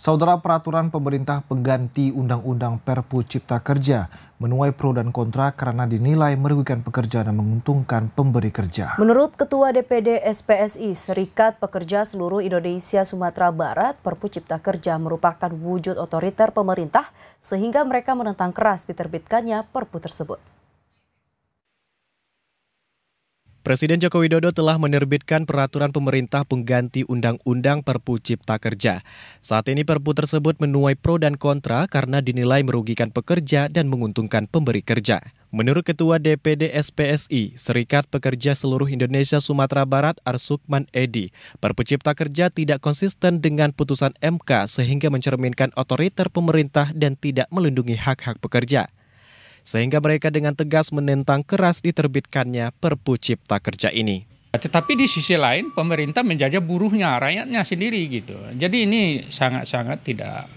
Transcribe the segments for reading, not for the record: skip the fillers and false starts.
Saudara, peraturan pemerintah pengganti Undang-Undang Perpu Cipta Kerja menuai pro dan kontra karena dinilai merugikan pekerja dan menguntungkan pemberi kerja. Menurut Ketua DPD SPSI, Serikat Pekerja Seluruh Indonesia Sumatera Barat, Perpu Cipta Kerja merupakan wujud otoriter pemerintah sehingga mereka menentang keras diterbitkannya Perpu tersebut. Presiden Joko Widodo telah menerbitkan peraturan pemerintah pengganti Undang-Undang Perpu Cipta Kerja. Saat ini Perpu tersebut menuai pro dan kontra karena dinilai merugikan pekerja dan menguntungkan pemberi kerja. Menurut Ketua DPD SPSI, Serikat Pekerja Seluruh Indonesia Sumatera Barat Arsukman Edi, Perpu Cipta Kerja tidak konsisten dengan putusan MK sehingga mencerminkan otoriter pemerintah dan tidak melindungi hak-hak pekerja. Sehingga mereka dengan tegas menentang keras diterbitkannya Perpu Cipta Kerja ini. Tetapi di sisi lain pemerintah menjajah buruhnya, rakyatnya sendiri gitu. Jadi ini sangat-sangat tidak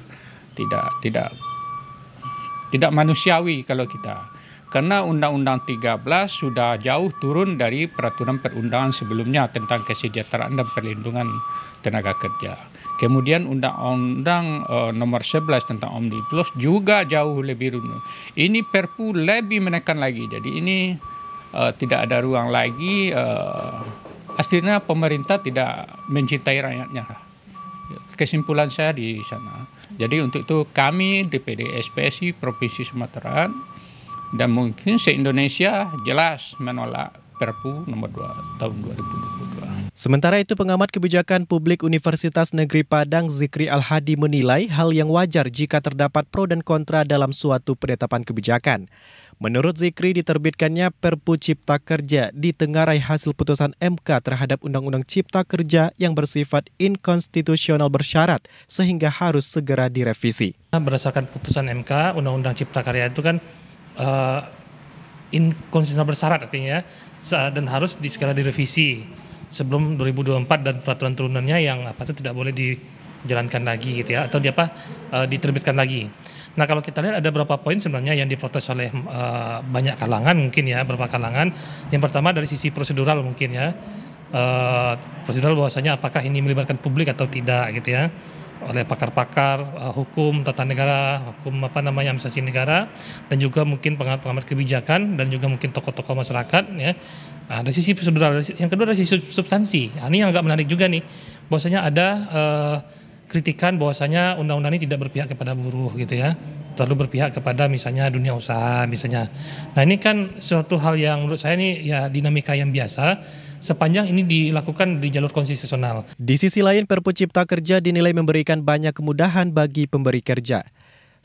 manusiawi kalau kita. Karena Undang-Undang 13 sudah jauh turun dari peraturan perundangan sebelumnya tentang kesejahteraan dan perlindungan tenaga kerja. Kemudian Undang-Undang nomor 11 tentang Omnibus juga jauh lebih runtuh. Ini Perpu lebih menekan lagi. Jadi ini tidak ada ruang lagi. Akhirnya pemerintah tidak mencintai rakyatnya. Kesimpulan saya di sana. Jadi untuk itu kami DPD SPSI Provinsi Sumatera dan mungkin se-Indonesia jelas menolak Perpu nomor 2 tahun 2022. Sementara itu, pengamat kebijakan publik Universitas Negeri Padang Zikri Al-Hadi menilai hal yang wajar jika terdapat pro dan kontra dalam suatu penetapan kebijakan. Menurut Zikri, diterbitkannya Perpu Cipta Kerja ditengarai hasil putusan MK terhadap Undang-Undang Cipta Kerja yang bersifat inkonstitusional bersyarat sehingga harus segera direvisi. Berdasarkan putusan MK, Undang-Undang Cipta Kerja itu kan inkonstitusional bersyarat artinya dan harus segera direvisi sebelum 2024 dan peraturan turunannya yang itu tidak boleh dijalankan lagi gitu ya atau diterbitkan lagi. Nah, kalau kita lihat ada beberapa poin sebenarnya yang diprotes oleh banyak kalangan mungkin ya, beberapa kalangan. Yang pertama dari sisi prosedural mungkin ya. Prosedural bahwasanya apakah ini melibatkan publik atau tidak gitu ya. Oleh pakar-pakar hukum tata negara, hukum administrasi negara, dan juga mungkin pengamat kebijakan dan juga mungkin tokoh-tokoh masyarakat ya. Nah, dari sisi prosedural, yang kedua dari sisi substansi. Nah, ini yang agak menarik juga nih, bahwasanya ada kritikan bahwasanya undang-undang ini tidak berpihak kepada buruh gitu ya, terlalu berpihak kepada misalnya dunia usaha misalnya. Nah, ini kan suatu hal yang menurut saya ini ya dinamika yang biasa sepanjang ini dilakukan di jalur konstitusional. Di sisi lain, Perpu Cipta Kerja dinilai memberikan banyak kemudahan bagi pemberi kerja.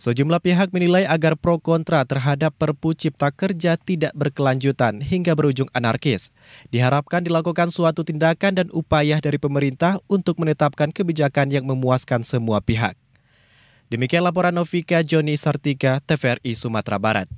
Sejumlah pihak menilai agar pro kontra terhadap Perpu Cipta Kerja tidak berkelanjutan hingga berujung anarkis. Diharapkan dilakukan suatu tindakan dan upaya dari pemerintah untuk menetapkan kebijakan yang memuaskan semua pihak. Demikian laporan Novika Joni Sartika, TVRI Sumatera Barat.